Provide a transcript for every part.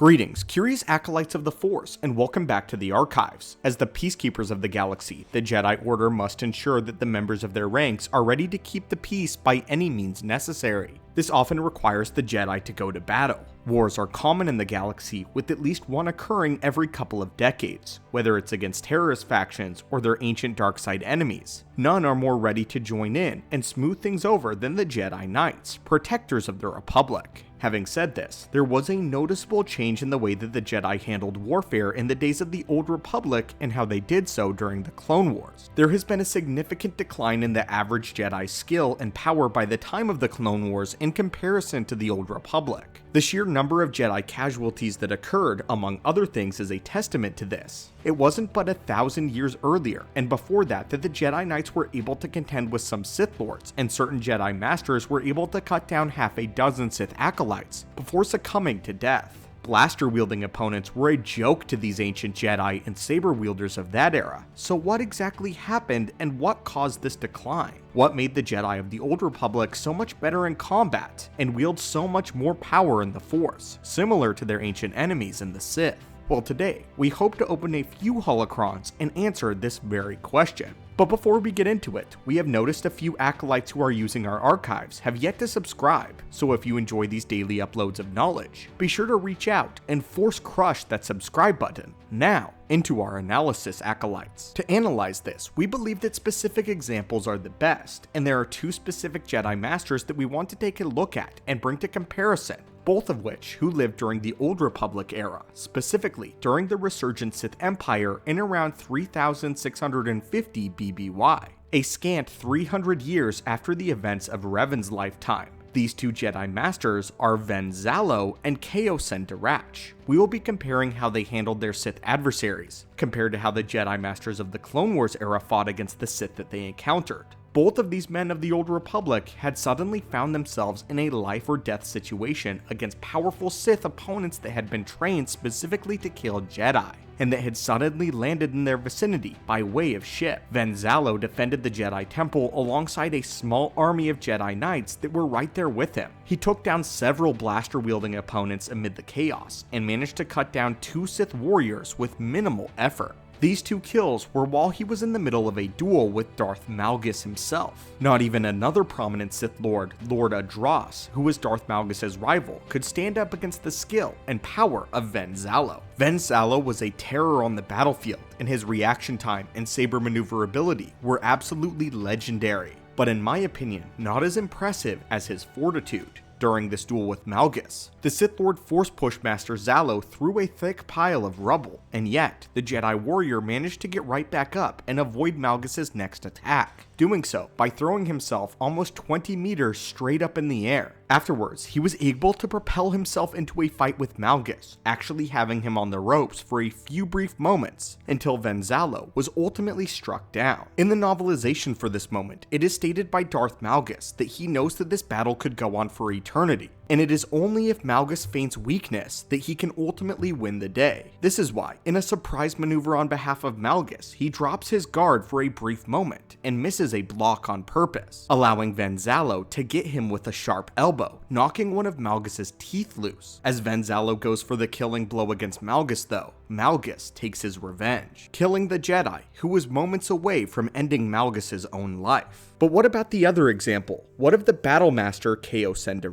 Greetings, curious acolytes of the Force, and welcome back to the Archives. As the peacekeepers of the galaxy, the Jedi Order must ensure that the members of their ranks are ready to keep the peace by any means necessary. This often requires the Jedi to go to battle. Wars are common in the galaxy, with at least one occurring every couple of decades, whether it's against terrorist factions or their ancient dark side enemies. None are more ready to join in and smooth things over than the Jedi Knights, protectors of the Republic. Having said this, there was a noticeable change in the way that the Jedi handled warfare in the days of the Old Republic and how they did so during the Clone Wars. There has been a significant decline in the average Jedi's skill and power by the time of the Clone Wars in comparison to the Old Republic. The sheer number of Jedi casualties that occurred, among other things, is a testament to this. It wasn't but 1,000 years earlier, and before that the Jedi Knights were able to contend with some Sith Lords, and certain Jedi Masters were able to cut down half a dozen Sith Acolytes before succumbing to death. Blaster-wielding opponents were a joke to these ancient Jedi and saber-wielders of that era. So what exactly happened and what caused this decline? What made the Jedi of the Old Republic so much better in combat and wield so much more power in the Force, similar to their ancient enemies in the Sith? Well, today, we hope to open a few holocrons and answer this very question. But before we get into it, we have noticed a few acolytes who are using our archives have yet to subscribe, so if you enjoy these daily uploads of knowledge, be sure to reach out and force crush that subscribe button. Now, into our analysis, acolytes. To analyze this, we believe that specific examples are the best, and there are two specific Jedi Masters that we want to take a look at and bring to comparison, both of which who lived during the Old Republic era, specifically during the resurgent Sith Empire in around 3650 BBY, a scant 300 years after the events of Revan's lifetime. These two Jedi Masters are Ven Zalo and Whitesand. We will be comparing how they handled their Sith adversaries, compared to how the Jedi Masters of the Clone Wars era fought against the Sith that they encountered. Both of these men of the Old Republic had suddenly found themselves in a life or death situation against powerful Sith opponents that had been trained specifically to kill Jedi, and that had suddenly landed in their vicinity by way of ship. Ven Zalo defended the Jedi Temple alongside a small army of Jedi Knights that were right there with him. He took down several blaster-wielding opponents amid the chaos, and managed to cut down 2 Sith warriors with minimal effort. These 2 kills were while he was in the middle of a duel with Darth Malgus himself. Not even another prominent Sith Lord, Lord Adras, who was Darth Malgus' rival, could stand up against the skill and power of Ven Zalo. Ven Zalo was a terror on the battlefield, and his reaction time and saber maneuverability were absolutely legendary, but in my opinion, not as impressive as his fortitude. During this duel with Malgus, the Sith Lord Force Push Master Zalo threw a thick pile of rubble, and yet the Jedi warrior managed to get right back up and avoid Malgus' next attack, doing so by throwing himself almost 20 meters straight up in the air. Afterwards, he was able to propel himself into a fight with Malgus, actually having him on the ropes for a few brief moments, until Ven Zalo was ultimately struck down. In the novelization for this moment, it is stated by Darth Malgus that he knows that this battle could go on for eternity, and it is only if Malgus feigns weakness that he can ultimately win the day. This is why, in a surprise maneuver on behalf of Malgus, he drops his guard for a brief moment and misses a block on purpose, allowing Ven Zalo to get him with a sharp elbow, knocking one of Malgus' teeth loose. As Ven Zalo goes for the killing blow against Malgus though, Malgus takes his revenge, killing the Jedi, who was moments away from ending Malgus' own life. But what about the other example? What of the Battle Master Whitesand?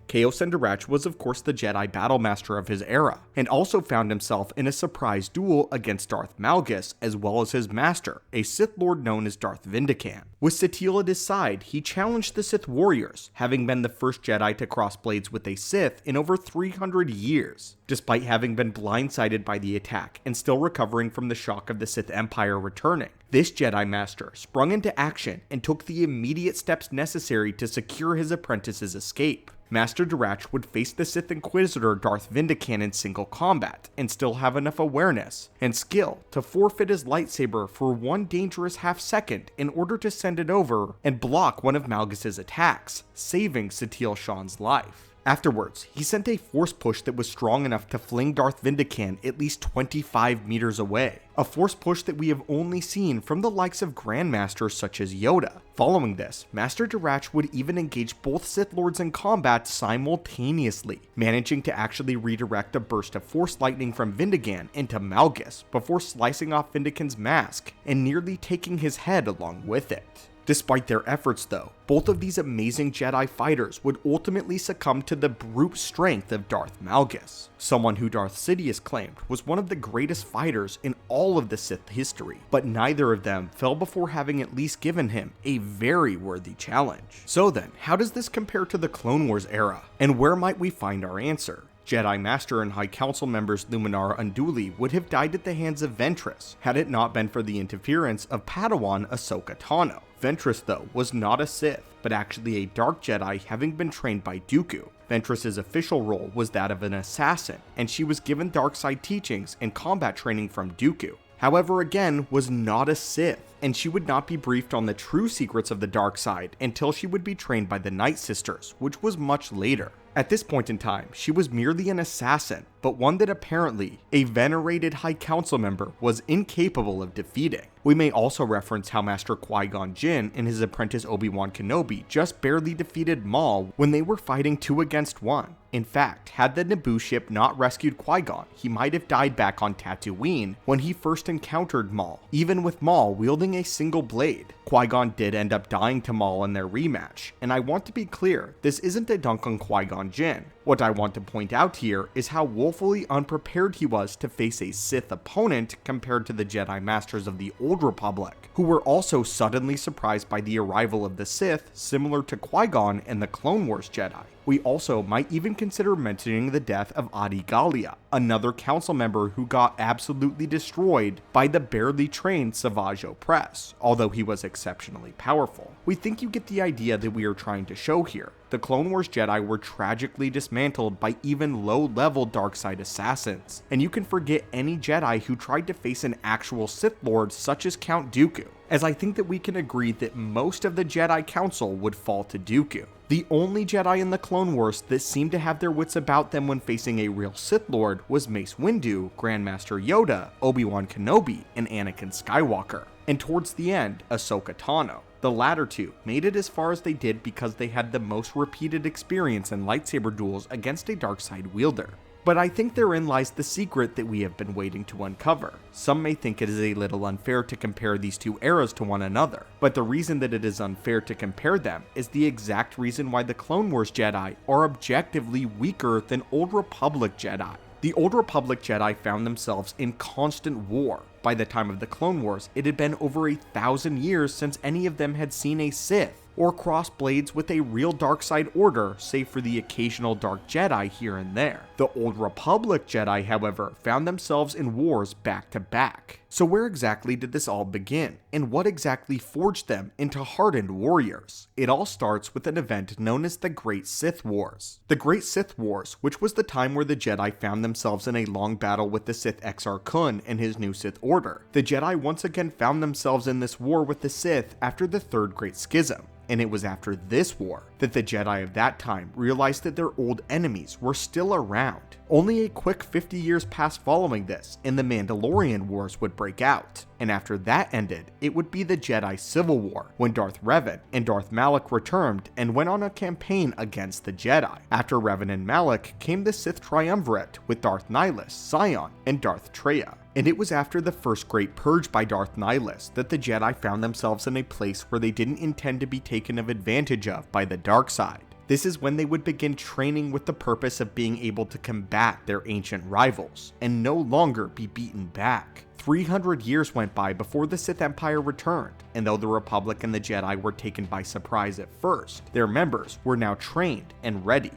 Whitesand was of course the Jedi Battle Master of his era, and also found himself in a surprise duel against Darth Malgus as well as his master, a Sith Lord known as Darth Vindican. With Satele at his side, he challenged the Sith warriors, having been the first Jedi to cross blades with a Sith in over 300 years. Despite having been blindsided by the attack and still recovering from the shock of the Sith Empire returning, this Jedi Master sprung into action and took the immediate steps necessary to secure his apprentice's escape. Master Durach would face the Sith Inquisitor Darth Vindican in single combat and still have enough awareness and skill to forfeit his lightsaber for one dangerous half second in order to send it over and block one of Malgus' attacks, saving Satele Shan's life. Afterwards, he sent a force push that was strong enough to fling Darth Vindican at least 25 meters away, a force push that we have only seen from the likes of Grandmasters such as Yoda. Following this, Master Durach would even engage both Sith Lords in combat simultaneously, managing to actually redirect a burst of force lightning from Vindican into Malgus before slicing off Vindican's mask and nearly taking his head along with it. Despite their efforts though, both of these amazing Jedi fighters would ultimately succumb to the brute strength of Darth Malgus, someone who Darth Sidious claimed was one of the greatest fighters in all of the Sith history, but neither of them fell before having at least given him a very worthy challenge. So then, how does this compare to the Clone Wars era, and where might we find our answer? Jedi Master and High Council members Luminara Unduli would have died at the hands of Ventress, had it not been for the interference of Padawan Ahsoka Tano. Ventress though was not a Sith, but actually a Dark Jedi having been trained by Dooku. Ventress's official role was that of an assassin, and she was given dark side teachings and combat training from Dooku. However, again, was not a Sith, and she would not be briefed on the true secrets of the dark side until she would be trained by the Night Sisters, which was much later. At this point in time, she was merely an assassin, but one that apparently a venerated High Council member was incapable of defeating. We may also reference how Master Qui-Gon Jinn and his apprentice Obi-Wan Kenobi just barely defeated Maul when they were fighting 2 against 1. In fact, had the Naboo ship not rescued Qui-Gon, he might have died back on Tatooine when he first encountered Maul, even with Maul wielding a single blade. Qui-Gon did end up dying to Maul in their rematch, and I want to be clear, this isn't a dunk on Qui-Gon Jinn. What I want to point out here is how woefully unprepared he was to face a Sith opponent compared to the Jedi Masters of the Old Republic, who were also suddenly surprised by the arrival of the Sith, similar to Qui-Gon and the Clone Wars Jedi. We also might even consider mentioning the death of Adi Gallia, another council member who got absolutely destroyed by the barely trained Savage Opress, although he was exceptionally powerful. We think you get the idea that we are trying to show here. The Clone Wars Jedi were tragically dismantled by even low-level dark-side assassins, and you can forget any Jedi who tried to face an actual Sith Lord such as Count Dooku, as I think that we can agree that most of the Jedi Council would fall to Dooku. The only Jedi in the Clone Wars that seemed to have their wits about them when facing a real Sith Lord was Mace Windu, Grandmaster Yoda, Obi-Wan Kenobi, and Anakin Skywalker, and towards the end, Ahsoka Tano. The latter two made it as far as they did because they had the most repeated experience in lightsaber duels against a dark-side wielder. But I think therein lies the secret that we have been waiting to uncover. Some may think it is a little unfair to compare these two eras to one another, but the reason that it is unfair to compare them is the exact reason why the Clone Wars Jedi are objectively weaker than Old Republic Jedi. The Old Republic Jedi found themselves in constant war. By the time of the Clone Wars, it had been over 1,000 years since any of them had seen a Sith, or crossed blades with a real dark side order, save for the occasional Dark Jedi here and there. The Old Republic Jedi, however, found themselves in wars back to back. So where exactly did this all begin, and what exactly forged them into hardened warriors? It all starts with an event known as the Great Sith Wars. The Great Sith Wars, which was the time where the Jedi found themselves in a long battle with the Sith Exar Kun and his new Sith Order. The Jedi once again found themselves in this war with the Sith after the Third Great Schism. And it was after this war that the Jedi of that time realized that their old enemies were still around. Only a quick 50 years passed following this, and the Mandalorian Wars would break out. And after that ended, it would be the Jedi Civil War, when Darth Revan and Darth Malak returned and went on a campaign against the Jedi. After Revan and Malak came the Sith Triumvirate with Darth Nihilus, Sion, and Darth Traya. And it was after the first great purge by Darth Nihilus that the Jedi found themselves in a place where they didn't intend to be taken advantage of by the dark side. This is when they would begin training with the purpose of being able to combat their ancient rivals, and no longer be beaten back. 300 years went by before the Sith Empire returned, and though the Republic and the Jedi were taken by surprise at first, their members were now trained and ready.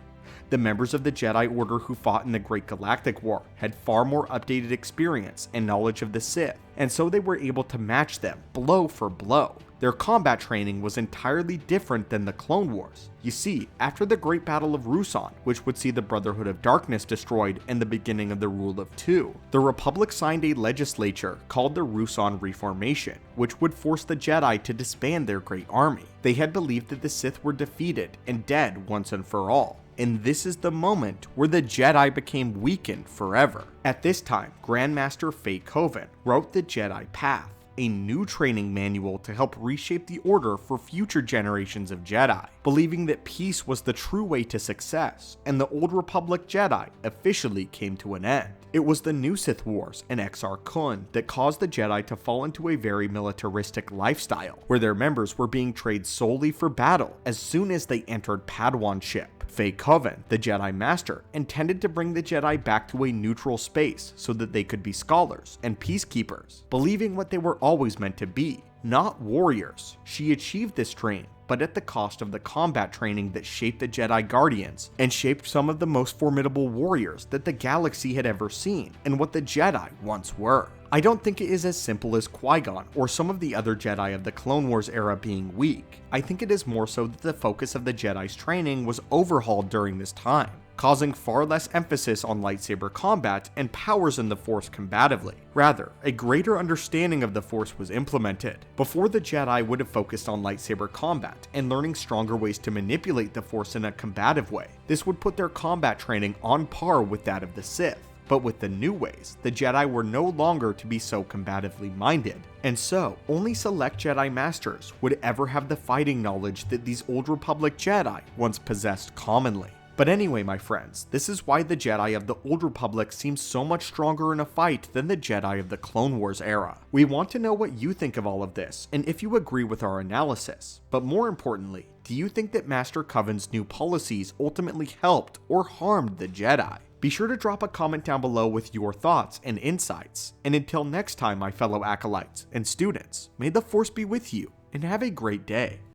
The members of the Jedi Order who fought in the Great Galactic War had far more updated experience and knowledge of the Sith, and so they were able to match them blow for blow. Their combat training was entirely different than the Clone Wars. You see, after the Great Battle of Ruusan, which would see the Brotherhood of Darkness destroyed and the beginning of the Rule of Two, the Republic signed a legislature called the Ruusan Reformation, which would force the Jedi to disband their great army. They had believed that the Sith were defeated and dead once and for all. and this is the moment where the Jedi became weakened forever. At this time, Grandmaster Faye Coven wrote the Jedi Path, a new training manual to help reshape the Order for future generations of Jedi, believing that peace was the true way to success, and the Old Republic Jedi officially came to an end. It was the New Sith Wars and Exar Kun that caused the Jedi to fall into a very militaristic lifestyle, where their members were being trained solely for battle as soon as they entered Padawanship. Faye Coven, the Jedi Master, intended to bring the Jedi back to a neutral space so that they could be scholars and peacekeepers, believing what they were always meant to be, not warriors. She achieved this dream, but at the cost of the combat training that shaped the Jedi Guardians and shaped some of the most formidable warriors that the galaxy had ever seen and what the Jedi once were. I don't think it is as simple as Qui-Gon or some of the other Jedi of the Clone Wars era being weak. I think it is more so that the focus of the Jedi's training was overhauled during this time, causing far less emphasis on lightsaber combat and powers in the Force combatively. Rather, a greater understanding of the Force was implemented. Before, the Jedi would have focused on lightsaber combat and learning stronger ways to manipulate the Force in a combative way. This would put their combat training on par with that of the Sith. But with the new ways, the Jedi were no longer to be so combatively minded, and so only select Jedi Masters would ever have the fighting knowledge that these Old Republic Jedi once possessed commonly. But anyway, my friends, this is why the Jedi of the Old Republic seems so much stronger in a fight than the Jedi of the Clone Wars era. We want to know what you think of all of this, and if you agree with our analysis. But more importantly, do you think that Master Coven's new policies ultimately helped or harmed the Jedi? Be sure to drop a comment down below with your thoughts and insights. And until next time, my fellow acolytes and students, may the Force be with you, and have a great day.